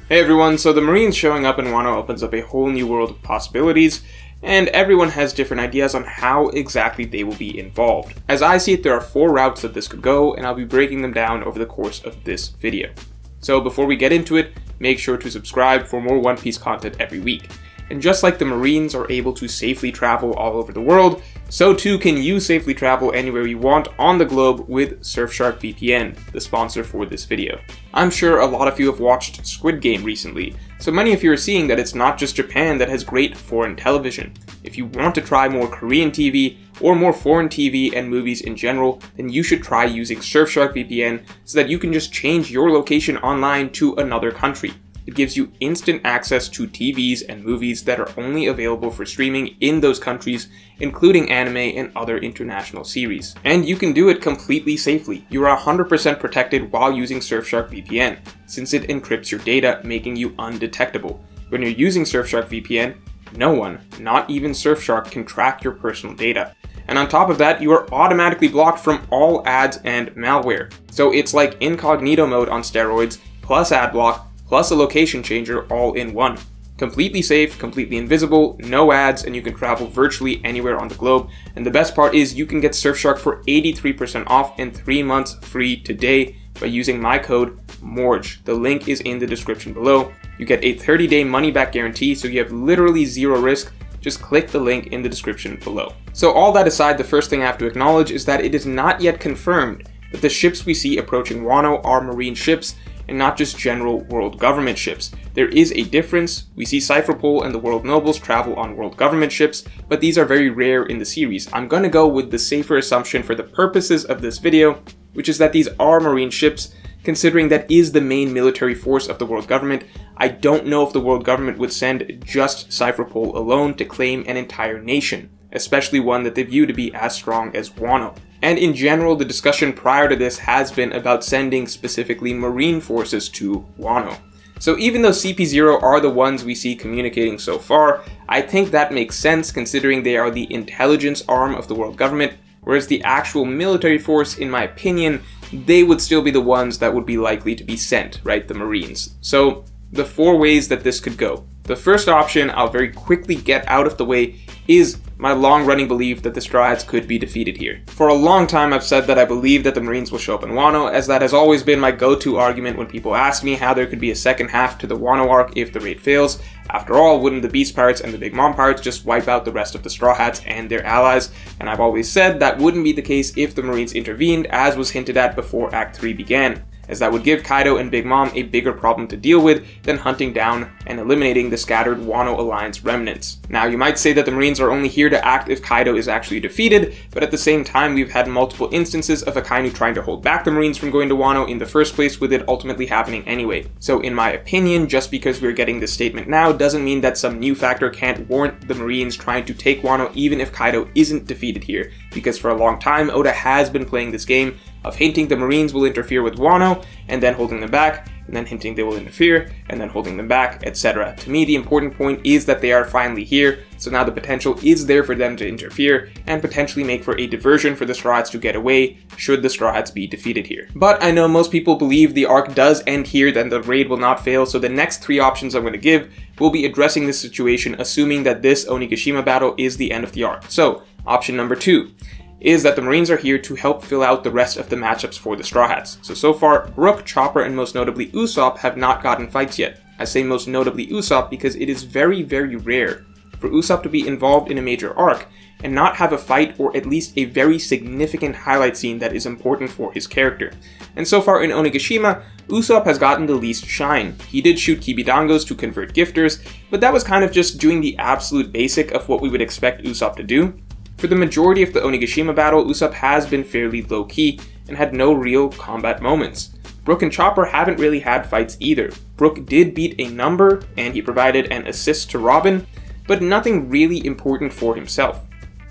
Hey everyone, so the Marines showing up in Wano opens up a whole new world of possibilities, and everyone has different ideas on how exactly they will be involved. As I see it, there are 4 routes that this could go, and I'll be breaking them down over the course of this video. So before we get into it, make sure to subscribe for more One Piece content every week. And just like the Marines are able to safely travel all over the world, so too can you safely travel anywhere you want on the globe with Surfshark VPN, the sponsor for this video. I'm sure a lot of you have watched Squid Game recently, so many of you are seeing that it's not just Japan that has great foreign television. If you want to try more Korean TV or more foreign TV and movies in general, then you should try using Surfshark VPN so that you can just change your location online to another country. It gives you instant access to TVs and movies that are only available for streaming in those countries, including anime and other international series. And you can do it completely safely. You are 100% protected while using Surfshark VPN, since it encrypts your data, making you undetectable. When you're using Surfshark VPN, no one, not even Surfshark, can track your personal data. And on top of that, you are automatically blocked from all ads and malware. So it's like incognito mode on steroids, plus ad block, plus a location changer all in one. Completely safe, completely invisible, no ads, and you can travel virtually anywhere on the globe. And the best part is you can get Surfshark for 83% off and 3 months free today by using my code MORGE. The link is in the description below. You get a 30-day money-back guarantee, so you have literally zero risk. Just click the link in the description below. So all that aside, the first thing I have to acknowledge is that it is not yet confirmed that the ships we see approaching Wano are Marine ships, and not just general world government ships. There is a difference. We see Cypherpole and the World Nobles travel on world government ships, but these are very rare in the series. I'm gonna go with the safer assumption for the purposes of this video, which is that these are Marine ships, considering that is the main military force of the world government. I don't know if the world government would send just Cypherpole alone to claim an entire nation, especially one that they view to be as strong as Wano. And in general, the discussion prior to this has been about sending specifically Marine forces to Wano. So even though CP0 are the ones we see communicating so far, I think that makes sense considering they are the intelligence arm of the world government, whereas the actual military force, in my opinion, they would still be the ones that would be likely to be sent, right? The Marines. So the 4 ways that this could go. The first option I'll very quickly get out of the way is my long-running belief that the Straw Hats could be defeated here. For a long time I've said that I believe that the Marines will show up in Wano, as that has always been my go-to argument when people ask me how there could be a second half to the Wano arc if the raid fails. After all, wouldn't the Beast Pirates and the Big Mom Pirates just wipe out the rest of the Straw Hats and their allies? And I've always said that wouldn't be the case if the Marines intervened, as was hinted at before Act 3 began, as that would give Kaido and Big Mom a bigger problem to deal with than hunting down and eliminating the scattered Wano Alliance remnants. Now, you might say that the Marines are only here to act if Kaido is actually defeated, but at the same time, we've had multiple instances of Akainu trying to hold back the Marines from going to Wano in the first place, with it ultimately happening anyway. So in my opinion, just because we're getting this statement now doesn't mean that some new factor can't warrant the Marines trying to take Wano even if Kaido isn't defeated here, because for a long time, Oda has been playing this game of hinting the Marines will interfere with Wano, and then holding them back, and then hinting they will interfere, and then holding them back, etc. To me, the important point is that they are finally here, so now the potential is there for them to interfere, and potentially make for a diversion for the Straw Hats to get away, should the Straw Hats be defeated here. But I know most people believe the arc does end here, then the raid will not fail, so the next 3 options I'm going to give will be addressing this situation, assuming that this Onigashima battle is the end of the arc. So, option number 2. Is that the Marines are here to help fill out the rest of the matchups for the Straw Hats. So far, Brook, Chopper, and most notably Usopp have not gotten fights yet. I say most notably Usopp because it is very, very rare for Usopp to be involved in a major arc and not have a fight or at least a very significant highlight scene that is important for his character. And so far in Onigashima, Usopp has gotten the least shine. He did shoot Kibidangos to convert gifters, but that was kind of just doing the absolute basic of what we would expect Usopp to do. For the majority of the Onigashima battle, Usopp has been fairly low-key and had no real combat moments. Brook and Chopper haven't really had fights either. Brook did beat a number, and he provided an assist to Robin, but nothing really important for himself.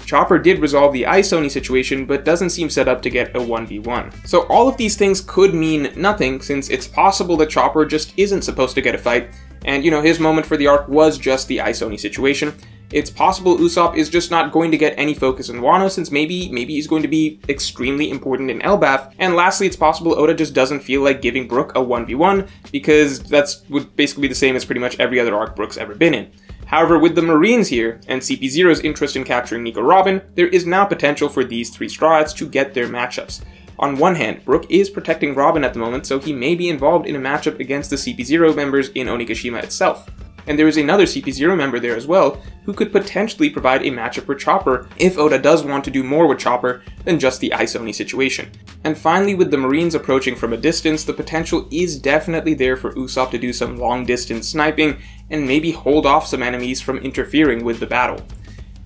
Chopper did resolve the Ice Oni situation, but doesn't seem set up to get a 1v1. So all of these things could mean nothing, since it's possible that Chopper just isn't supposed to get a fight, and his moment for the arc was just the Ice Oni situation, It's possible Usopp is just not going to get any focus in Wano, since maybe he's going to be extremely important in Elbaf. And lastly, it's possible Oda just doesn't feel like giving Brook a 1v1, because would basically be the same as pretty much every other arc Brook's ever been in. However, with the Marines here, and CP0's interest in capturing Nico Robin, there is now potential for these three Straw Hats to get their matchups. On one hand, Brook is protecting Robin at the moment, so he may be involved in a matchup against the CP0 members in Onigashima itself. And there is another CP0 member there as well, who could potentially provide a matchup for Chopper if Oda does want to do more with Chopper than just the Ice Oni situation. And finally, with the Marines approaching from a distance, the potential is definitely there for Usopp to do some long-distance sniping and maybe hold off some enemies from interfering with the battle.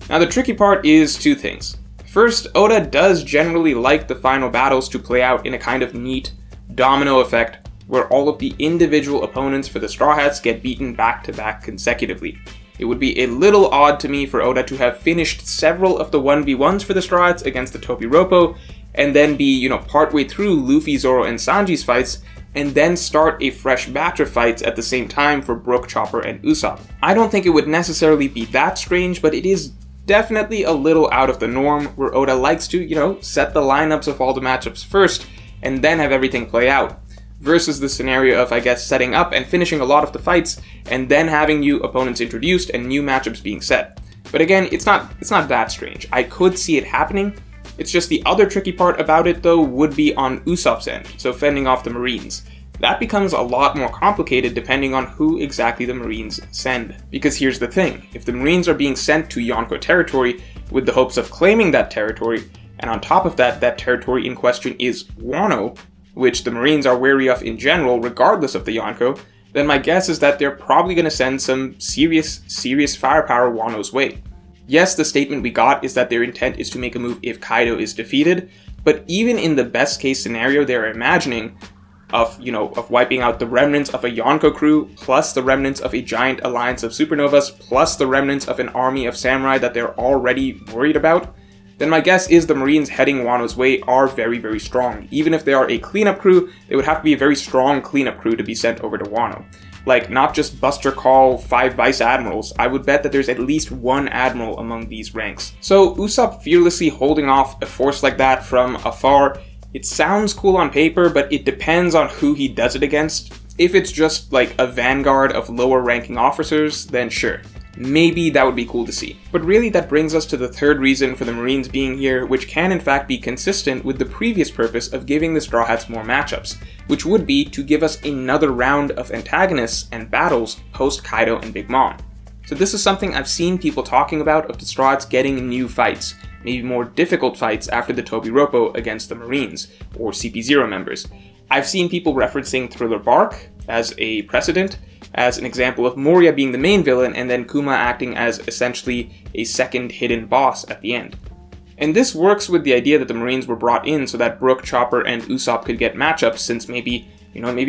Now the tricky part is two things. First, Oda does generally like the final battles to play out in a kind of neat domino effect, where all of the individual opponents for the Straw Hats get beaten back-to-back consecutively. It would be a little odd to me for Oda to have finished several of the 1v1s for the Straw Hats against the Tobiroppo, and then be, partway through Luffy, Zoro, and Sanji's fights, and then start a fresh batch of fights at the same time for Brook, Chopper, and Usopp. I don't think it would necessarily be that strange, but it is definitely a little out of the norm, where Oda likes to, set the lineups of all the matchups first, and then have everything play out. Versus the scenario of, I guess, setting up and finishing a lot of the fights, and then having new opponents introduced and new matchups being set. But again, it's not that strange. I could see it happening. It's just the other tricky part about it, though, would be on Usopp's end, so fending off the Marines. That becomes a lot more complicated depending on who exactly the Marines send. Because here's the thing, if the Marines are being sent to Yonko territory with the hopes of claiming that territory, and on top of that, that territory in question is Wano, which the Marines are wary of in general regardless of the Yonko, then my guess is that they're probably going to send some serious firepower Wano's way. Yes, the statement we got is that their intent is to make a move if Kaido is defeated, but even in the best case scenario they're imagining of wiping out the remnants of a Yonko crew, plus the remnants of a giant alliance of supernovas, plus the remnants of an army of samurai that they're already worried about, then my guess is the Marines heading Wano's way are very, very strong. Even if they are a cleanup crew, they would have to be a very strong cleanup crew to be sent over to Wano. Like, not just Buster Call 5 Vice Admirals, I would bet that there's at least one Admiral among these ranks. So Usopp fearlessly holding off a force like that from afar, it sounds cool on paper, but it depends on who he does it against. If it's just like a vanguard of lower ranking officers, then sure. Maybe that would be cool to see. But really that brings us to the third reason for the Marines being here, which can in fact be consistent with the previous purpose of giving the Straw Hats more matchups, which would be to give us another round of antagonists and battles post Kaido and Big Mom. So this is something I've seen people talking about, of the Straw Hats getting new fights, maybe more difficult fights after the Tobiroppo against the Marines, or CP0 members. I've seen people referencing Thriller Bark as a precedent, as an example of Moria being the main villain and then Kuma acting as essentially a second hidden boss at the end. And this works with the idea that the Marines were brought in so that Brook, Chopper, and Usopp could get matchups, since maybe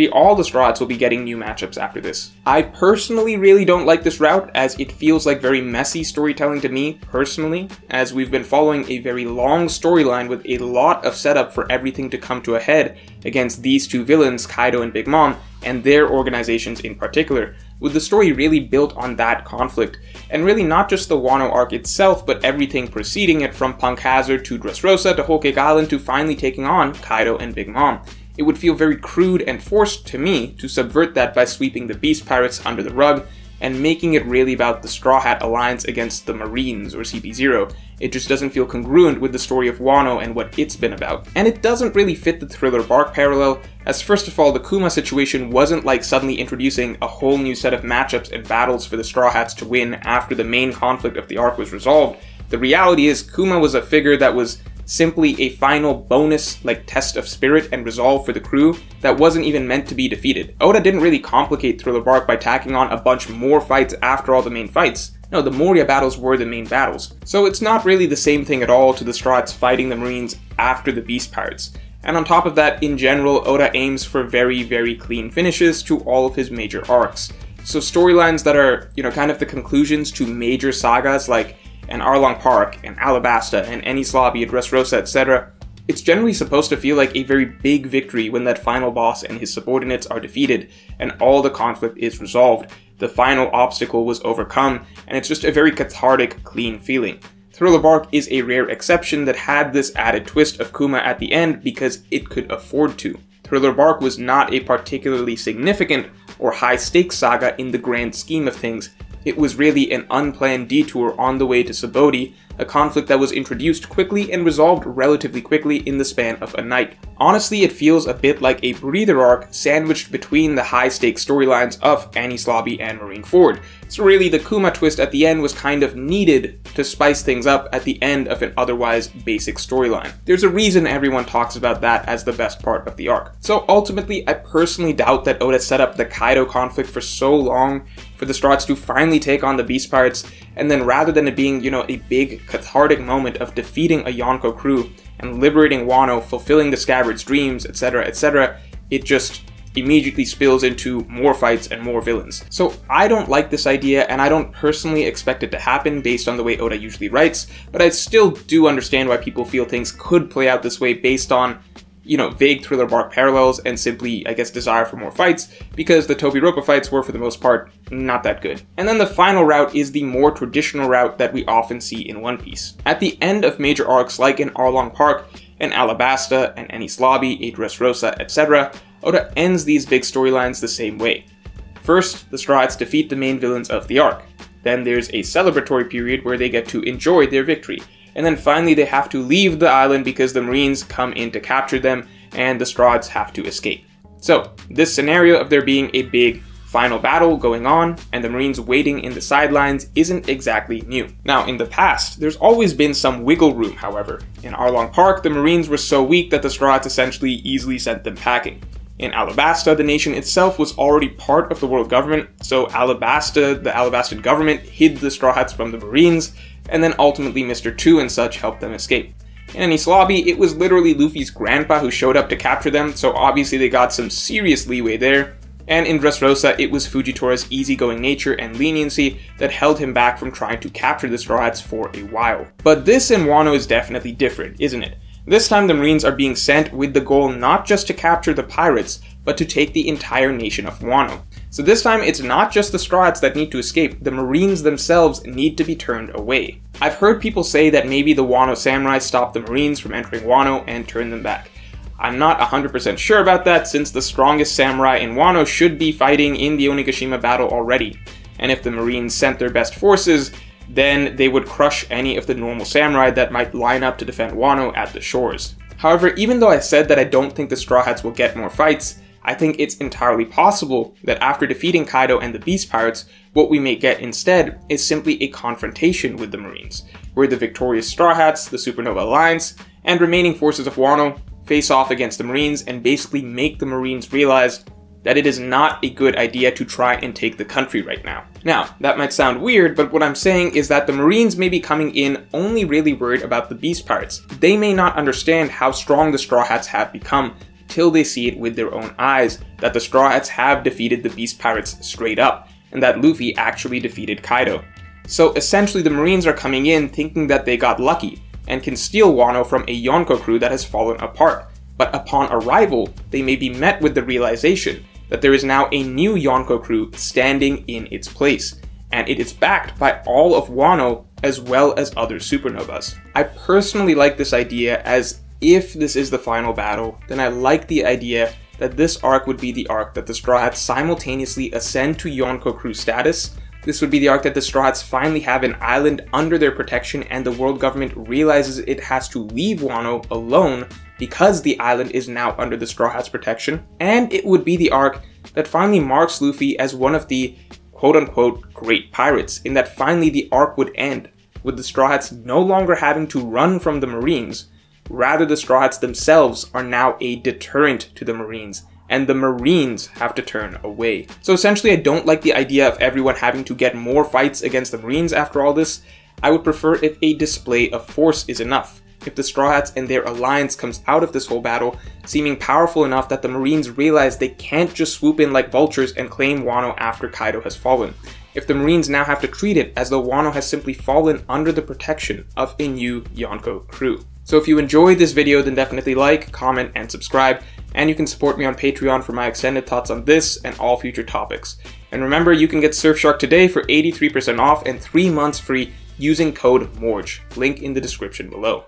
all the Straw Hats will be getting new matchups after this. I personally really don't like this route, as it feels like very messy storytelling to me, personally, as we've been following a very long storyline with a lot of setup for everything to come to a head against these two villains, Kaido and Big Mom, and their organizations in particular, with the story really built on that conflict, and really not just the Wano arc itself, but everything preceding it, from Punk Hazard to Dressrosa to Whole Cake Island to finally taking on Kaido and Big Mom. It would feel very crude and forced to me to subvert that by sweeping the Beast Pirates under the rug and making it really about the Straw Hat Alliance against the Marines, or CP0. It just doesn't feel congruent with the story of Wano and what it's been about. And it doesn't really fit the Thriller Bark parallel, as first of all, the Kuma situation wasn't like suddenly introducing a whole new set of matchups and battles for the Straw Hats to win after the main conflict of the arc was resolved. The reality is, Kuma was a figure that was simply a final bonus, like, test of spirit and resolve for the crew that wasn't even meant to be defeated. Oda didn't really complicate Thriller Bark by tacking on a bunch more fights after all the main fights. No, the Moria battles were the main battles. So it's not really the same thing at all to the Straw Hats fighting the Marines after the Beast Pirates. And on top of that, in general, Oda aims for very, very clean finishes to all of his major arcs. So storylines that are, kind of the conclusions to major sagas like an Arlong Park, and Alabasta, and Enies Lobby, and Dressrosa, etc., it's generally supposed to feel like a very big victory when that final boss and his subordinates are defeated, and all the conflict is resolved. the final obstacle was overcome, and it's just a very cathartic, clean feeling. Thriller Bark is a rare exception that had this added twist of Kuma at the end because it could afford to. Thriller Bark was not a particularly significant or high-stakes saga in the grand scheme of things. It was really an unplanned detour on the way to Sabaody, a conflict that was introduced quickly and resolved relatively quickly in the span of a night. Honestly, it feels a bit like a breather arc sandwiched between the high-stakes storylines of Enies Lobby and Marineford. So really, the Kuma twist at the end was kind of needed to spice things up at the end of an otherwise basic storyline. There's a reason everyone talks about that as the best part of the arc. So ultimately, I personally doubt that Oda set up the Kaido conflict for so long for the Straw Hats to finally take on the Beast Pirates, and then rather than it being, a big cathartic moment of defeating a Yonko crew and liberating Wano, fulfilling the Scabbard's dreams, etc., etc., it just immediately spills into more fights and more villains. So I don't like this idea, and I don't personally expect it to happen based on the way Oda usually writes, but I still do understand why people feel things could play out this way based on vague Thriller Bark parallels and simply, I guess, desire for more fights, because the Tobiropa fights were, for the most part, not that good. And then the final route is the more traditional route that we often see in One Piece. At the end of major arcs like in Arlong Park, and Alabasta, and Enies Lobby, Dressrosa, etc., Oda ends these big storylines the same way. First, the Straw Hats defeat the main villains of the arc. Then there's a celebratory period where they get to enjoy their victory. And then finally they have to leave the island because the Marines come in to capture them and the Straw Hats have to escape. So, this scenario of there being a big final battle going on and the Marines waiting in the sidelines isn't exactly new. Now, in the past, there's always been some wiggle room, however. In Arlong Park, the Marines were so weak that the Straw Hats essentially easily sent them packing. In Alabasta, the nation itself was already part of the world government, so the Alabastan government hid the Straw Hats from the Marines, and then ultimately Mr. Two and such helped them escape. In Enies Lobby, it was literally Luffy's grandpa who showed up to capture them, so obviously they got some serious leeway there. And in Dressrosa, it was Fujitori's easygoing nature and leniency that held him back from trying to capture the Straw Hats for a while. But this in Wano is definitely different, isn't it? This time the Marines are being sent with the goal not just to capture the pirates, but to take the entire nation of Wano. So this time it's not just the Straw Hats that need to escape, the Marines themselves need to be turned away. I've heard people say that maybe the Wano samurai stopped the Marines from entering Wano and turned them back. I'm not 100% sure about that, since the strongest samurai in Wano should be fighting in the Onigashima battle already. And if the Marines sent their best forces, then they would crush any of the normal samurai that might line up to defend Wano at the shores. However, even though I said that I don't think the Straw Hats will get more fights, I think it's entirely possible that after defeating Kaido and the Beast Pirates, what we may get instead is simply a confrontation with the Marines, where the victorious Straw Hats, the Supernova Alliance, and remaining forces of Wano face off against the Marines and basically make the Marines realize that it is not a good idea to try and take the country right now. Now, that might sound weird, but what I'm saying is that the Marines may be coming in only really worried about the Beast Pirates. They may not understand how strong the Straw Hats have become till they see it with their own eyes, that the Straw Hats have defeated the Beast Pirates straight up, and that Luffy actually defeated Kaido. So essentially the Marines are coming in thinking that they got lucky, and can steal Wano from a Yonko crew that has fallen apart. But upon arrival, they may be met with the realization that there is now a new Yonko crew standing in its place, and it is backed by all of Wano as well as other supernovas. I personally like this idea, as if this is the final battle, then I like the idea that this arc would be the arc that the Straw Hats simultaneously ascend to Yonko crew status. This would be the arc that the Straw Hats finally have an island under their protection and the world government realizes it has to leave Wano alone because the island is now under the Straw Hats' protection. And it would be the arc that finally marks Luffy as one of the quote-unquote great pirates, in that finally the arc would end, with the Straw Hats no longer having to run from the Marines. Rather, the Straw Hats themselves are now a deterrent to the Marines, and the Marines have to turn away. So essentially, I don't like the idea of everyone having to get more fights against the Marines after all this. I would prefer if a display of force is enough. If the Straw Hats and their alliance comes out of this whole battle seeming powerful enough that the Marines realize they can't just swoop in like vultures and claim Wano after Kaido has fallen. If the Marines now have to treat it as though Wano has simply fallen under the protection of a new Yonko crew. So if you enjoyed this video, then definitely like, comment, and subscribe, and you can support me on Patreon for my extended thoughts on this and all future topics. And remember, you can get Surfshark today for 83% off and 3 months free using code MORGE, link in the description below.